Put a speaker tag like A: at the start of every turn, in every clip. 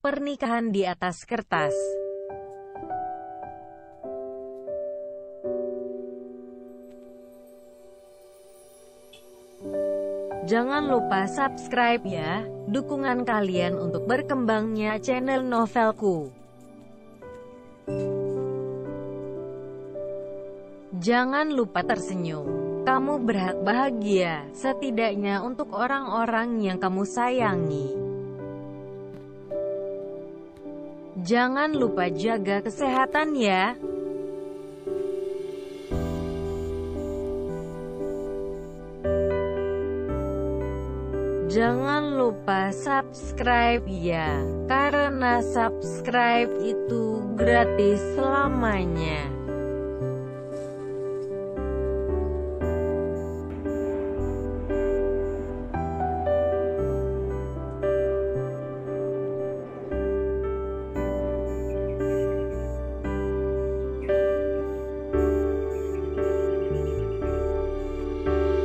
A: Pernikahan di atas kertas. Jangan lupa subscribe ya, dukungan kalian untuk berkembangnya channel Novelku. Jangan lupa tersenyum. Kamu berhak bahagia, setidaknya untuk orang-orang yang kamu sayangi. Jangan lupa jaga kesehatan ya. Jangan lupa subscribe ya, karena subscribe itu gratis selamanya.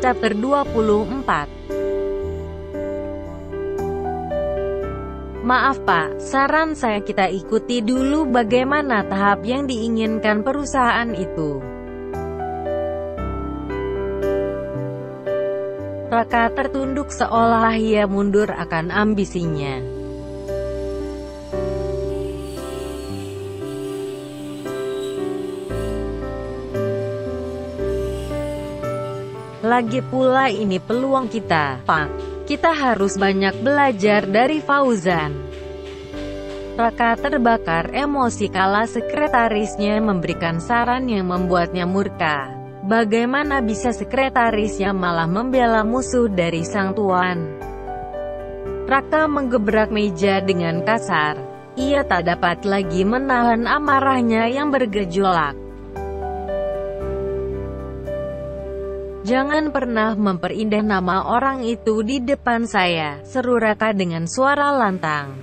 A: Chapter 24. Maaf Pak, saran saya kita ikuti dulu bagaimana tahap yang diinginkan perusahaan itu. Raka tertunduk seolah ia mundur akan ambisinya. Lagi pula ini peluang kita, Pak. Kita harus banyak belajar dari Fauzan. Raka terbakar emosi kala sekretarisnya memberikan saran yang membuatnya murka. Bagaimana bisa sekretarisnya malah membela musuh dari sang tuan? Raka menggebrak meja dengan kasar. Ia tak dapat lagi menahan amarahnya yang bergejolak. Jangan pernah memperindah nama orang itu di depan saya, seru Raka dengan suara lantang.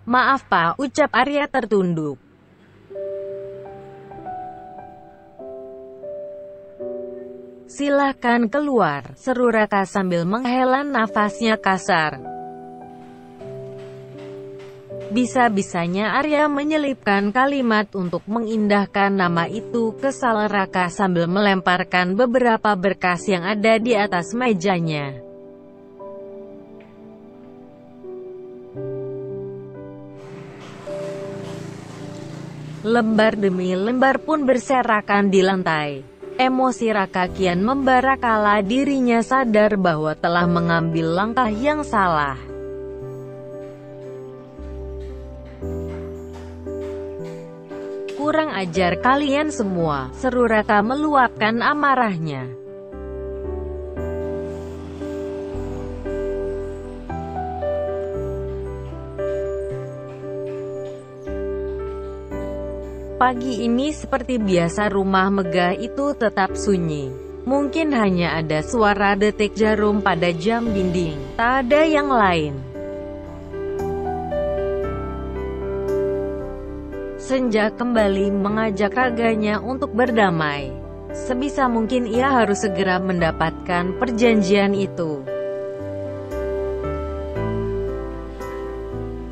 A: Maaf Pak, ucap Arya tertunduk. Silahkan keluar, seru Raka sambil menghela nafasnya kasar. Bisa-bisanya Arya menyelipkan kalimat untuk mengindahkan nama itu, kesal Raka sambil melemparkan beberapa berkas yang ada di atas mejanya. Lembar demi lembar pun berserakan di lantai. Emosi Raka kian membara kala dirinya sadar bahwa telah mengambil langkah yang salah. Kurang ajar kalian semua, seru Raka meluapkan amarahnya. Pagi ini seperti biasa rumah megah itu tetap sunyi. Mungkin hanya ada suara detik jarum pada jam dinding, tak ada yang lain. Senja kembali mengajak raganya untuk berdamai. Sebisa mungkin ia harus segera mendapatkan perjanjian itu.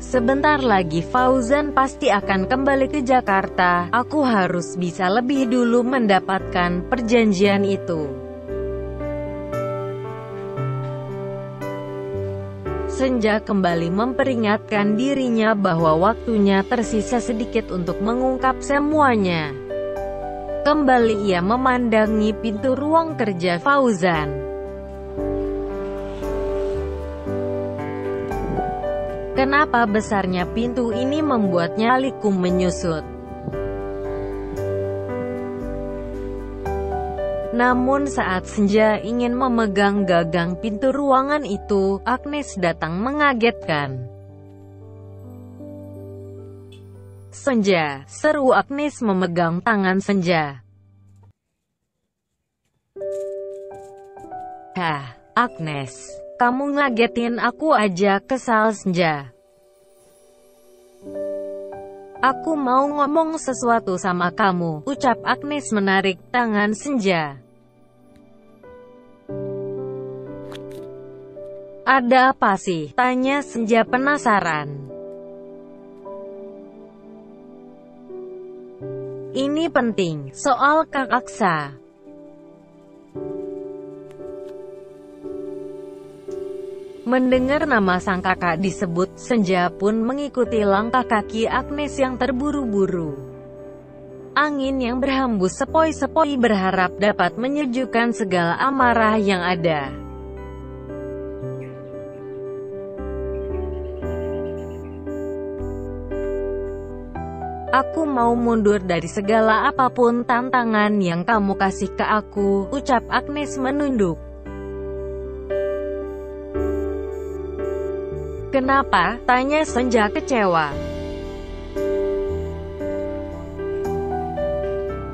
A: Sebentar lagi Fauzan pasti akan kembali ke Jakarta. Aku harus bisa lebih dulu mendapatkan perjanjian itu. Senja kembali memperingatkan dirinya bahwa waktunya tersisa sedikit untuk mengungkap semuanya. Kembali ia memandangi pintu ruang kerja Fauzan. Kenapa besarnya pintu ini membuat nyaliku menyusut? Namun saat Senja ingin memegang gagang pintu ruangan itu, Agnes datang mengagetkan. Senja, seru Agnes memegang tangan Senja. Hah, Agnes, kamu ngagetin aku aja, kesal Senja. Aku mau ngomong sesuatu sama kamu, ucap Agnes menarik tangan Senja. Ada apa sih? Tanya Senja penasaran. Ini penting, soal Kak Aksa. Mendengar nama sang kakak disebut, Senja pun mengikuti langkah kaki Agnes yang terburu-buru. Angin yang berhembus sepoi-sepoi berharap dapat menyejukkan segala amarah yang ada. Aku mau mundur dari segala apapun tantangan yang kamu kasih ke aku, ucap Agnes menunduk. Kenapa? Tanya Senja kecewa.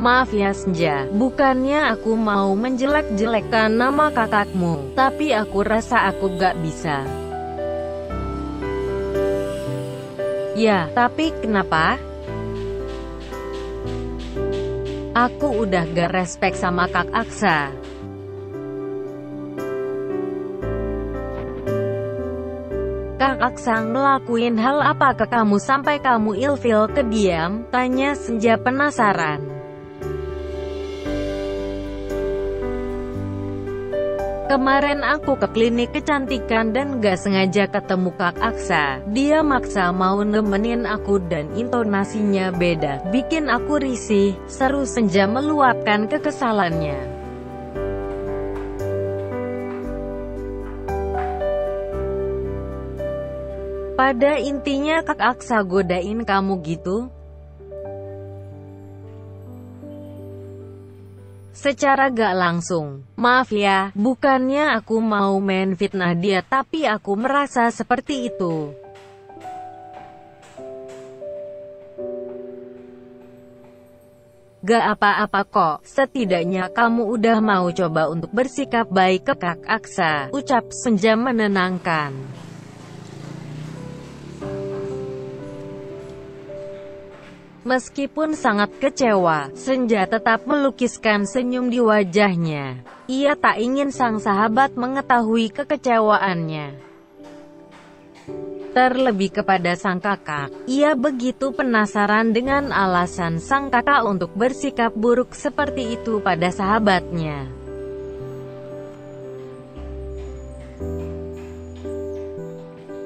A: Maaf ya Senja, bukannya aku mau menjelek-jelekkan nama kakakmu, tapi aku rasa aku gak bisa. Ya, tapi kenapa? Aku udah gak respect sama Kak Aksa. Kak Aksa ngelakuin hal apa ke kamu sampai kamu ilfil ke dia? Tanya Senja penasaran. Kemarin aku ke klinik kecantikan dan gak sengaja ketemu Kak Aksa. Dia maksa mau nemenin aku dan intonasinya beda, bikin aku risih, seru Senja meluapkan kekesalannya. Pada intinya Kak Aksa godain kamu gitu? Secara gak langsung. Maaf ya, bukannya aku mau main fitnah dia, tapi aku merasa seperti itu. Gak apa-apa kok, setidaknya kamu udah mau coba untuk bersikap baik ke Kak Aksa, ucap Senja menenangkan. Meskipun sangat kecewa, Senja tetap melukiskan senyum di wajahnya. Ia tak ingin sang sahabat mengetahui kekecewaannya. Terlebih kepada sang kakak, ia begitu penasaran dengan alasan sang kakak untuk bersikap buruk seperti itu pada sahabatnya.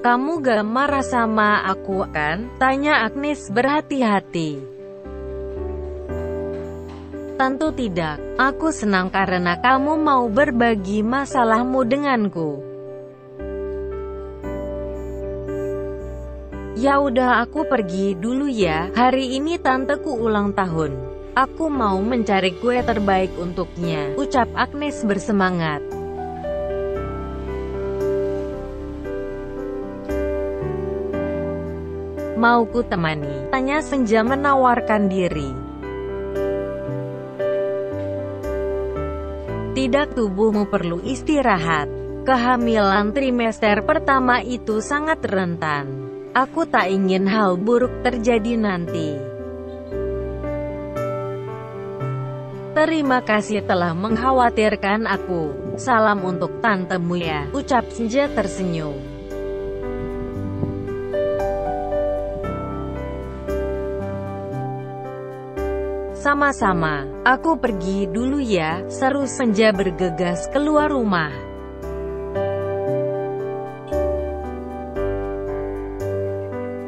A: Kamu gak marah sama aku kan? Tanya Agnes berhati-hati. Tentu tidak. Aku senang karena kamu mau berbagi masalahmu denganku. Ya udah aku pergi dulu ya. Hari ini tanteku ulang tahun. Aku mau mencari kue terbaik untuknya, ucap Agnes bersemangat. Mau ku temani? Tanya Senja menawarkan diri. Tidak, tubuhmu perlu istirahat. Kehamilan trimester pertama itu sangat rentan. Aku tak ingin hal buruk terjadi nanti. Terima kasih telah mengkhawatirkan aku. Salam untuk tantemu ya, ucap Senja tersenyum. Sama-sama, aku pergi dulu ya, seru Senja bergegas keluar rumah.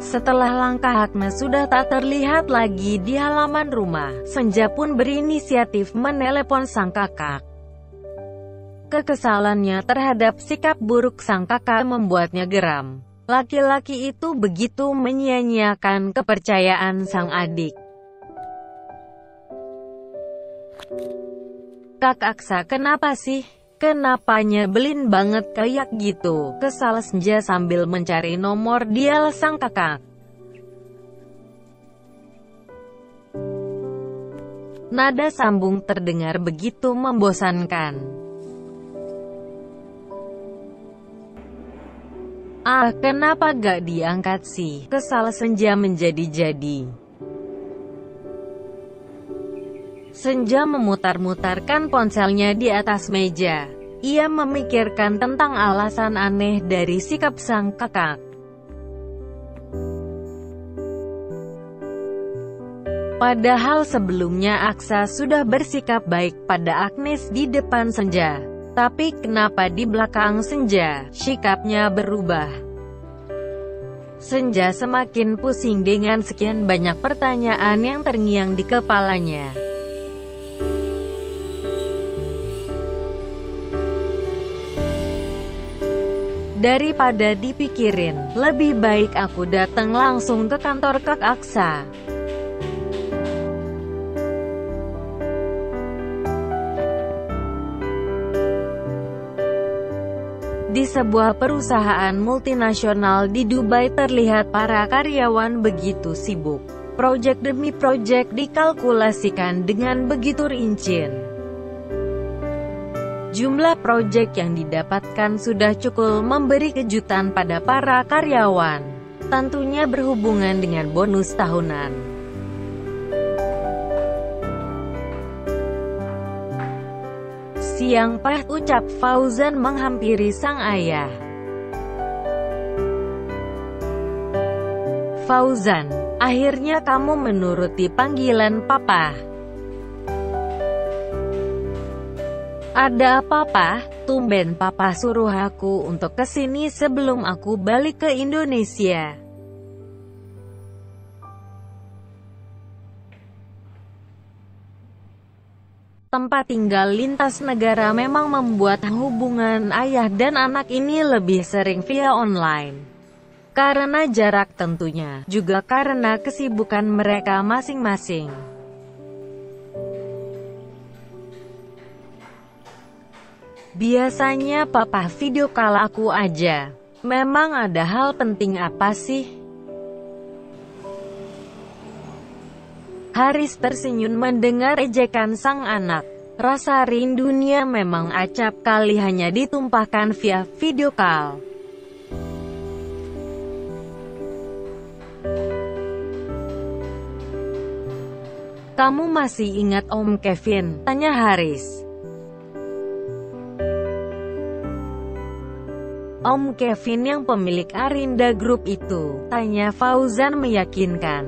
A: Setelah langkah Agnes sudah tak terlihat lagi di halaman rumah, Senja pun berinisiatif menelepon sang kakak. Kekesalannya terhadap sikap buruk sang kakak membuatnya geram. Laki-laki itu begitu menyia-nyiakan kepercayaan sang adik. Kak Aksa kenapa sih? Kenapa nyebelin banget kayak gitu? Kesal Senja sambil mencari nomor dial sang kakak. Nada sambung terdengar begitu membosankan. Ah, kenapa gak diangkat sih? Kesal Senja menjadi-jadi. Senja memutar-mutarkan ponselnya di atas meja. Ia memikirkan tentang alasan aneh dari sikap sang kakak. Padahal sebelumnya Aksa sudah bersikap baik pada Agnes di depan Senja. Tapi kenapa di belakang Senja, sikapnya berubah? Senja semakin pusing dengan sekian banyak pertanyaan yang terngiang di kepalanya. Daripada dipikirin, lebih baik aku datang langsung ke kantor Kak Aksa. Di sebuah perusahaan multinasional di Dubai terlihat para karyawan begitu sibuk. Proyek demi proyek dikalkulasikan dengan begitu rinci. Jumlah proyek yang didapatkan sudah cukup memberi kejutan pada para karyawan. Tentunya berhubungan dengan bonus tahunan. Siang pahit, ucap Fauzan menghampiri sang ayah. Fauzan, akhirnya kamu menuruti panggilan papa. Ada apa, Pak? Tumben papa suruh aku untuk kesini sebelum aku balik ke Indonesia. Tempat tinggal lintas negara memang membuat hubungan ayah dan anak ini lebih sering via online. Karena jarak tentunya, juga karena kesibukan mereka masing-masing. Biasanya papa video call aku aja. Memang ada hal penting apa sih? Haris tersenyum mendengar ejekan sang anak. Rasa rindunya memang acap kali hanya ditumpahkan via video call. Kamu masih ingat Om Kevin? Tanya Haris. Om Kevin yang pemilik Arinda Group itu? Tanya Fauzan meyakinkan.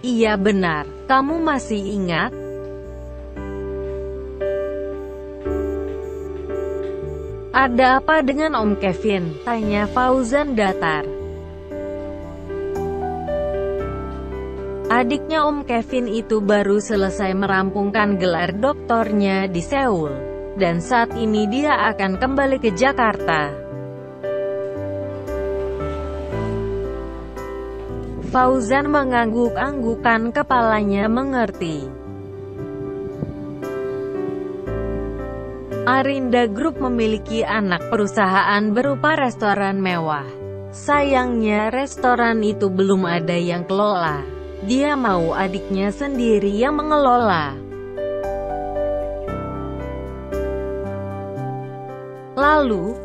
A: Iya benar, kamu masih ingat? Ada apa dengan Om Kevin? Tanya Fauzan datar. Adiknya Om Kevin itu baru selesai merampungkan gelar doktornya di Seoul. Dan saat ini dia akan kembali ke Jakarta. Fauzan mengangguk-anggukan kepalanya mengerti. Arinda Group memiliki anak perusahaan berupa restoran mewah. Sayangnya restoran itu belum ada yang kelola. Dia mau adiknya sendiri yang mengelola. Lalu,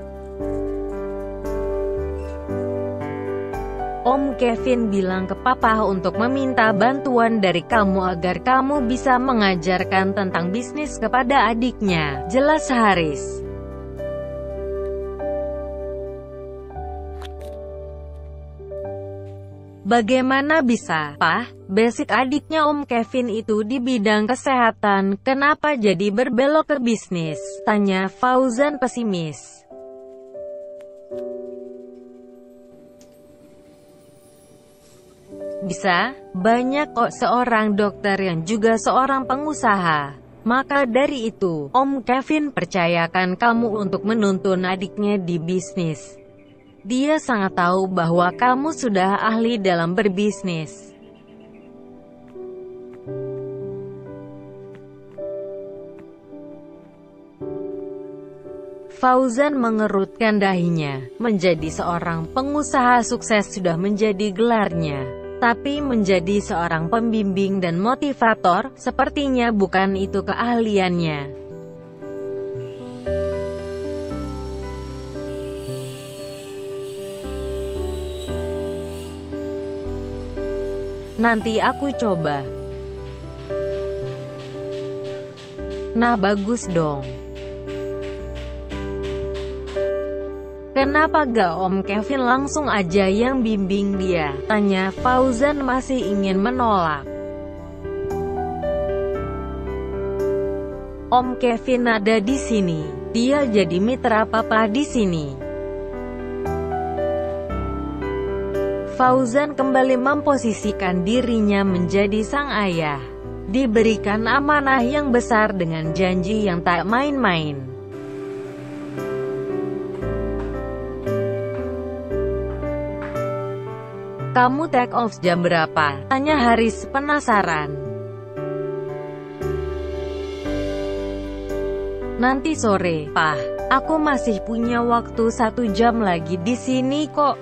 A: Om Kevin bilang ke papa untuk meminta bantuan dari kamu agar kamu bisa mengajarkan tentang bisnis kepada adiknya, jelas Haris. Bagaimana bisa, Pak? Basic adiknya Om Kevin itu di bidang kesehatan, kenapa jadi berbelok ke bisnis? Tanya Fauzan pesimis. Bisa, banyak kok seorang dokter yang juga seorang pengusaha. Maka dari itu, Om Kevin percayakan kamu untuk menuntun adiknya di bisnis. Dia sangat tahu bahwa kamu sudah ahli dalam berbisnis. Fauzan mengerutkan dahinya. Menjadi seorang pengusaha sukses sudah menjadi gelarnya. Tapi menjadi seorang pembimbing dan motivator, sepertinya bukan itu keahliannya. Nanti aku coba. Nah bagus dong. Kenapa gak Om Kevin langsung aja yang bimbing dia? Tanya Fauzan masih ingin menolak. Om Kevin ada di sini. Dia jadi mitra papa di sini. Fauzan kembali memposisikan dirinya menjadi sang ayah. Diberikan amanah yang besar dengan janji yang tak main-main. Kamu take off jam berapa? Tanya Haris penasaran. Nanti sore, Pak. Aku masih punya waktu 1 jam lagi di sini kok.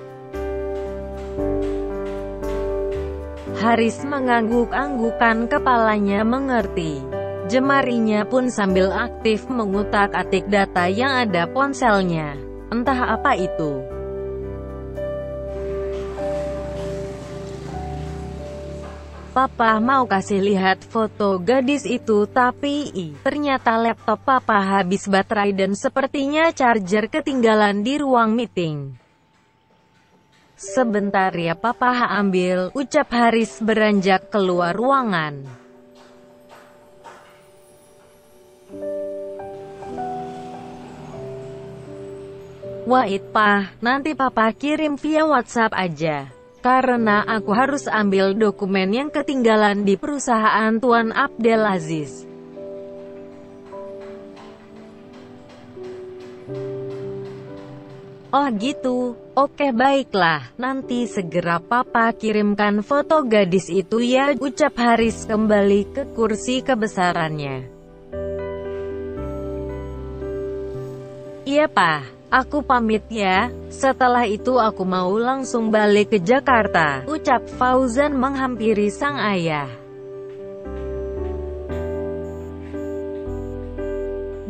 A: Haris mengangguk-anggukan kepalanya mengerti. Jemarinya pun sambil aktif mengutak-atik data yang ada ponselnya. Entah apa itu. Papa mau kasih lihat foto gadis itu tapi ternyata laptop papa habis baterai dan sepertinya charger ketinggalan di ruang meeting. Sebentar ya papa ambil, ucap Haris beranjak keluar ruangan. Wait pa, nanti papa kirim via WhatsApp aja. Karena aku harus ambil dokumen yang ketinggalan di perusahaan Tuan Abdel Aziz. Oh gitu, oke baiklah, nanti segera papa kirimkan foto gadis itu ya, ucap Haris kembali ke kursi kebesarannya. Iya pak. Aku pamit ya, setelah itu aku mau langsung balik ke Jakarta, ucap Fauzan menghampiri sang ayah.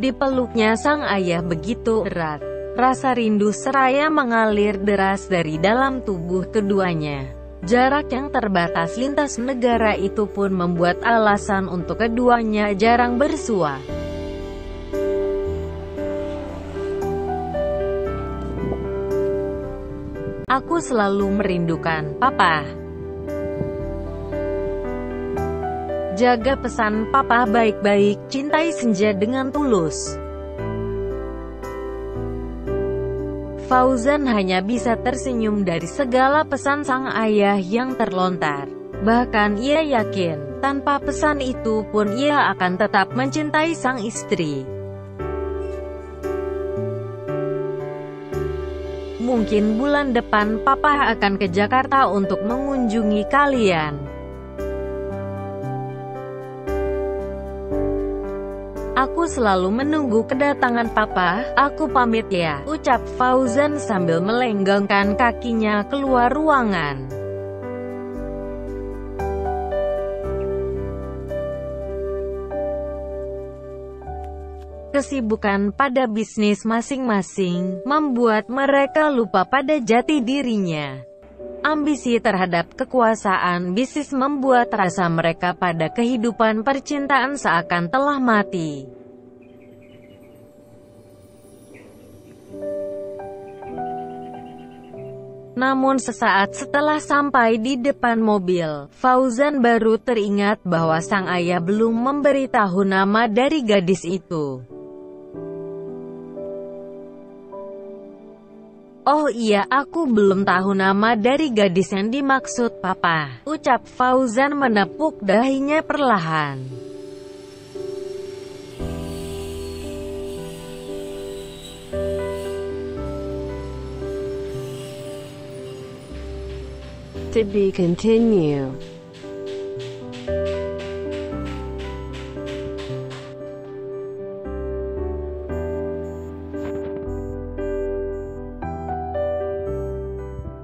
A: Dipeluknya sang ayah begitu erat, rasa rindu seraya mengalir deras dari dalam tubuh keduanya. Jarak yang terbatas lintas negara itu pun membuat alasan untuk keduanya jarang bersua. Aku selalu merindukan papa. Jaga pesan papa baik-baik, cintai Senja dengan tulus. Fauzan hanya bisa tersenyum dari segala pesan sang ayah yang terlontar. Bahkan ia yakin, tanpa pesan itu pun ia akan tetap mencintai sang istri. Mungkin bulan depan papa akan ke Jakarta untuk mengunjungi kalian. Aku selalu menunggu kedatangan papa, aku pamit ya, ucap Fauzan sambil melenggangkan kakinya keluar ruangan. Kesibukan pada bisnis masing-masing membuat mereka lupa pada jati dirinya. Ambisi terhadap kekuasaan bisnis membuat rasa mereka pada kehidupan percintaan seakan telah mati. Namun sesaat setelah sampai di depan mobil, Fauzan baru teringat bahwa sang ayah belum memberitahu nama dari gadis itu. Oh iya, aku belum tahu nama dari gadis yang dimaksud papa, ucap Fauzan menepuk dahinya perlahan.
B: To be continued.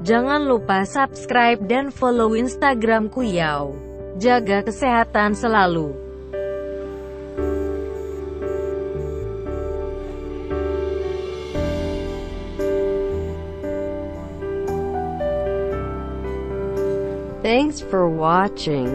A: Jangan lupa subscribe dan follow Instagramku Yao. Jaga kesehatan selalu.
B: Thanks for watching.